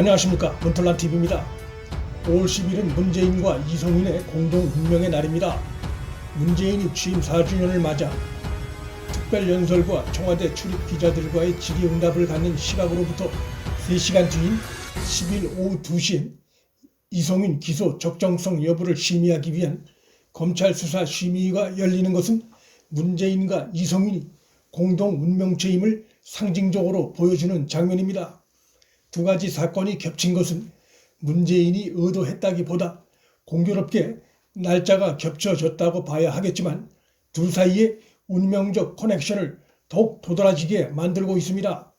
안녕하십니까, 문털란TV입니다. 5월 10일은 문재인과 이성윤의 공동 운명의 날입니다. 문재인이 취임 4주년을 맞아 특별연설과 청와대 출입 기자들과의 질의응답을 갖는 시각으로부터 3시간 뒤인 10일 오후 2시엔 이성윤 기소 적정성 여부를 심의하기 위한 검찰 수사 심의가 열리는 것은 문재인과 이성윤이 공동 운명체임을 상징적으로 보여주는 장면입니다. 두 가지 사건이 겹친 것은 문재인이 의도했다기보다 공교롭게 날짜가 겹쳐졌다고 봐야 하겠지만 둘 사이의 운명적 커넥션을 더욱 도드라지게 만들고 있습니다.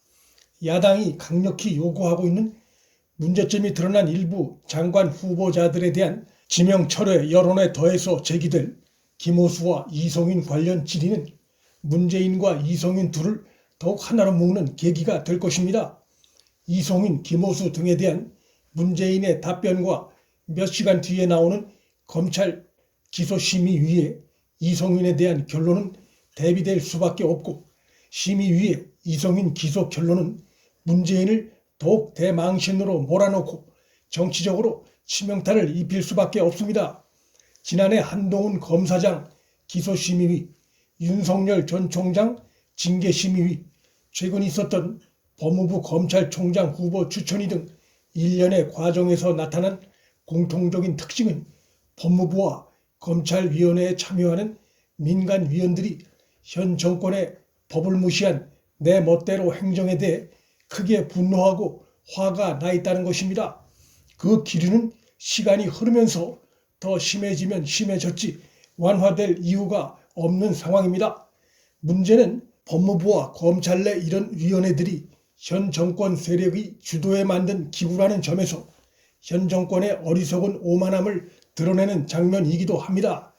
야당이 강력히 요구하고 있는 문제점이 드러난 일부 장관 후보자들에 대한 지명 철회 여론에 더해서 제기될 김호수와 이성윤 관련 질의는 문재인과 이성윤 둘을 더욱 하나로 묶는 계기가 될 것입니다. 이성윤, 김호수 등에 대한 문재인의 답변과 몇 시간 뒤에 나오는 검찰 기소심의위의 이성윤에 대한 결론은 대비될 수밖에 없고, 심의위의 이성윤 기소 결론은 문재인을 더욱 대망신으로 몰아넣고 정치적으로 치명타를 입힐 수밖에 없습니다. 지난해 한동훈 검사장 기소심의위, 윤석열 전 총장 징계심의위, 최근 있었던 법무부 검찰총장 후보 추천위 등 일련의 과정에서 나타난 공통적인 특징은 법무부와 검찰위원회에 참여하는 민간위원들이 현 정권의 법을 무시한 내 멋대로 행정에 대해 크게 분노하고 화가 나 있다는 것입니다. 그 기류는 시간이 흐르면서 더 심해지면 심해졌지 완화될 이유가 없는 상황입니다. 문제는 법무부와 검찰 내 이런 위원회들이 현 정권 세력이 주도해 만든 기구라는 점에서 현 정권의 어리석은 오만함을 드러내는 장면이기도 합니다.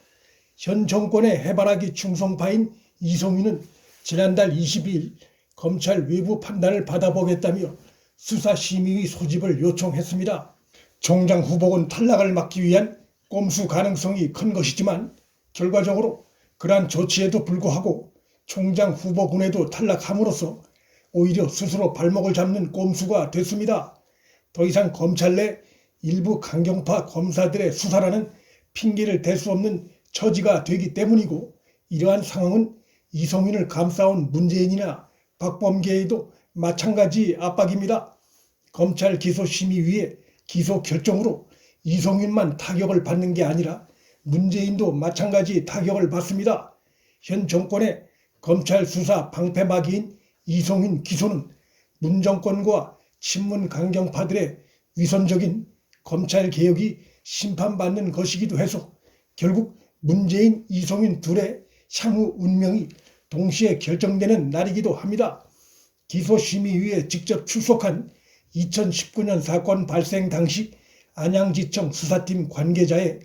현 정권의 해바라기 충성파인 이성윤은 지난달 22일 검찰 외부 판단을 받아보겠다며 수사심의위 소집을 요청했습니다. 총장 후보군 탈락을 막기 위한 꼼수 가능성이 큰 것이지만 결과적으로 그러한 조치에도 불구하고 총장 후보군에도 탈락함으로써 오히려 스스로 발목을 잡는 꼼수가 됐습니다. 더 이상 검찰 내 일부 강경파 검사들의 수사라는 핑계를 댈 수 없는 처지가 되기 때문이고, 이러한 상황은 이성윤을 감싸온 문재인이나 박범계에도 마찬가지 압박입니다. 검찰 기소심의위의 기소 결정으로 이성윤만 타격을 받는 게 아니라 문재인도 마찬가지 타격을 받습니다. 현 정권의 검찰 수사 방패막이인 이성윤 기소는 문 정권과 친문 강경파들의 위선적인 검찰 개혁이 심판받는 것이기도 해서 결국 문재인, 이성윤 둘의 향후 운명이 동시에 결정되는 날이기도 합니다. 기소심의위에 직접 출석한 2019년 사건 발생 당시 안양지청 수사팀 관계자의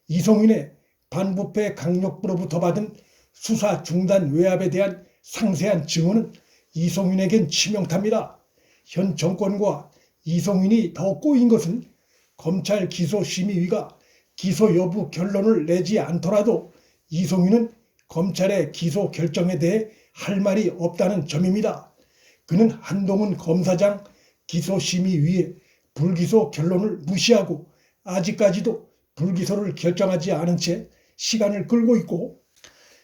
이성윤의 반부패 강력부로부터 받은 수사 중단 외압에 대한 상세한 증언은 이성윤에겐 치명타입니다. 현 정권과 이성윤이 더 꼬인 것은 검찰 기소심의위가 기소 여부 결론을 내지 않더라도 이성윤은 검찰의 기소 결정에 대해 할 말이 없다는 점입니다. 그는 한동훈 검사장 기소심의위의 불기소 결론을 무시하고 아직까지도 불기소를 결정하지 않은 채 시간을 끌고 있고,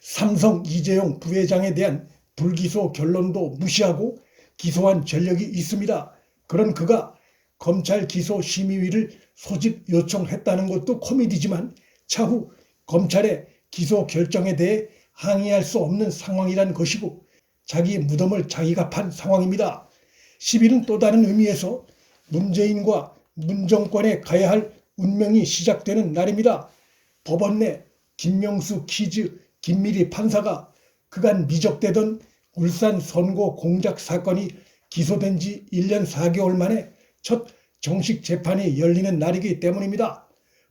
삼성 이재용 부회장에 대한 불기소 결론도 무시하고 기소한 전력이 있습니다. 그런 그가 검찰 기소심의위를 소집 요청했다는 것도 코미디지만 차후 검찰의 기소 결정에 대해 항의할 수 없는 상황이란 것이고, 자기 무덤을 자기가 판 상황입니다. 10일은 또 다른 의미에서 문재인과 문정권에 가야 할 운명이 시작되는 날입니다. 법원 내 김명수 키즈 김미리 판사가 그간 미적되던 울산 선고 공작 사건이 기소된 지 1년 4개월 만에 첫 정식 재판이 열리는 날이기 때문입니다.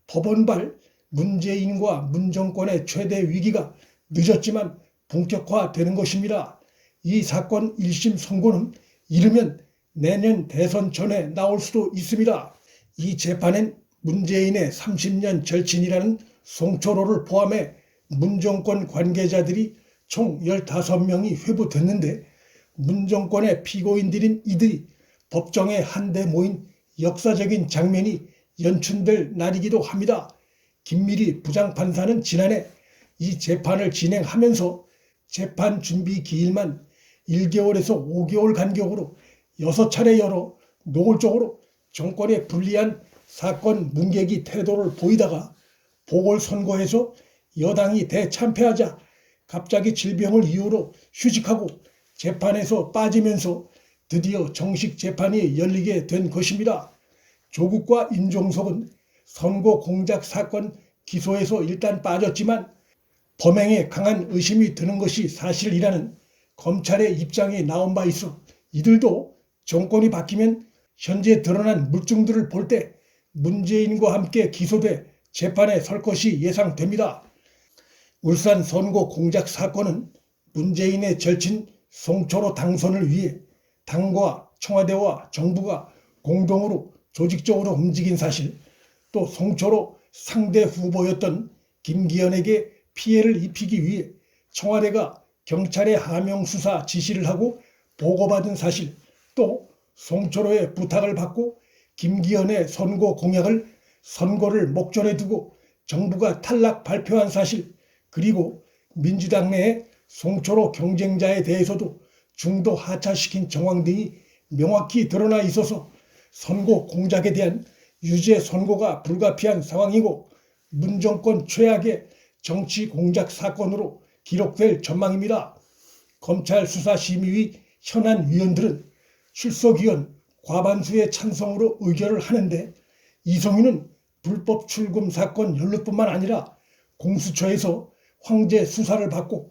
법원발 문재인과 문정권의 최대 위기가 늦었지만 본격화되는 것입니다. 이 사건 1심 선고는 이르면 내년 대선 전에 나올 수도 있습니다. 이 재판엔 문재인의 30년 절친이라는 송철호를 포함해 문정권 관계자들이 총 15명이 회부됐는데, 문정권의 피고인들인 이들이 법정에 한데 모인 역사적인 장면이 연출될 날이기도 합니다. 김미리 부장판사는 지난해 이 재판을 진행하면서 재판 준비 기일만 1개월에서 5개월 간격으로 6차례 열어 노골적으로 정권에 불리한 사건 문개기 태도를 보이다가 보궐선거에서 여당이 대참패하자 갑자기 질병을 이유로 휴직하고 재판에서 빠지면서 드디어 정식 재판이 열리게 된 것입니다. 조국과 임종석은 선거 공작 사건 기소에서 일단 빠졌지만 범행에 강한 의심이 드는 것이 사실이라는 검찰의 입장이 나온 바 있어 이들도 정권이 바뀌면 현재 드러난 물증들을 볼 때 문재인과 함께 기소돼 재판에 설 것이 예상됩니다. 울산 선거 공작 사건은 문재인의 절친 송철호 당선을 위해 당과 청와대와 정부가 공동으로 조직적으로 움직인 사실, 또 송철호 상대 후보였던 김기현에게 피해를 입히기 위해 청와대가 경찰에 하명 수사 지시를 하고 보고받은 사실, 또 송철호의 부탁을 받고 김기현의 선거 공약을 선거를 목전에 두고 정부가 탈락 발표한 사실, 그리고 민주당 내에 송철호 경쟁자에 대해서도 중도 하차시킨 정황 등이 명확히 드러나 있어서 선거 공작에 대한 유죄 선고가 불가피한 상황이고 문정권 최악의 정치 공작 사건으로 기록될 전망입니다. 검찰 수사심의위 현안 위원들은 출석위원 과반수의 찬성으로 의결을 하는데 이성윤은 불법 출금 사건 연루뿐만 아니라 공수처에서 황제 수사를 받고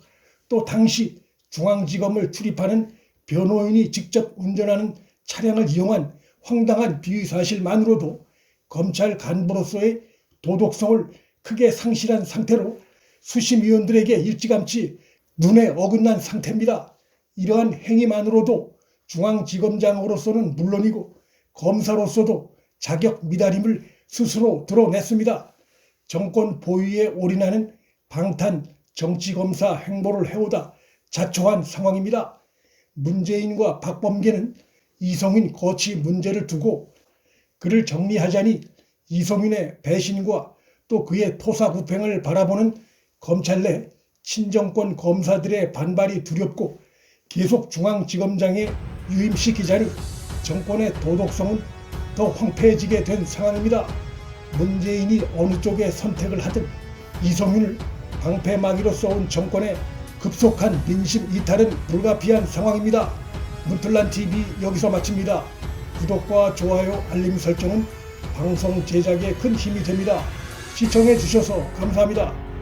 또 당시 중앙지검을 출입하는 변호인이 직접 운전하는 차량을 이용한 황당한 비위 사실만으로도 검찰 간부로서의 도덕성을 크게 상실한 상태로 수심위원들에게 일찌감치 눈에 어긋난 상태입니다. 이러한 행위만으로도 중앙지검장으로서는 물론이고 검사로서도 자격 미달임을 스스로 드러냈습니다. 정권 보유에 올인하는 방탄 정치검사 행보를 해오다 자초한 상황입니다. 문재인과 박범계는 이성윤 거취 문제를 두고 그를 정리하자니 이성윤의 배신과 또 그의 토사구팽을 바라보는 검찰 내 친정권 검사들의 반발이 두렵고 계속 중앙지검장에 유임시키자니 정권의 도덕성은 더 황폐해지게 된 상황입니다. 문재인이 어느 쪽의 선택을 하든 이성윤을 방패막이로 써온 정권의 급속한 민심 이탈은 불가피한 상황입니다. 문틀란TV 여기서 마칩니다. 구독과 좋아요, 알림 설정은 방송 제작에 큰 힘이 됩니다. 시청해 주셔서 감사합니다.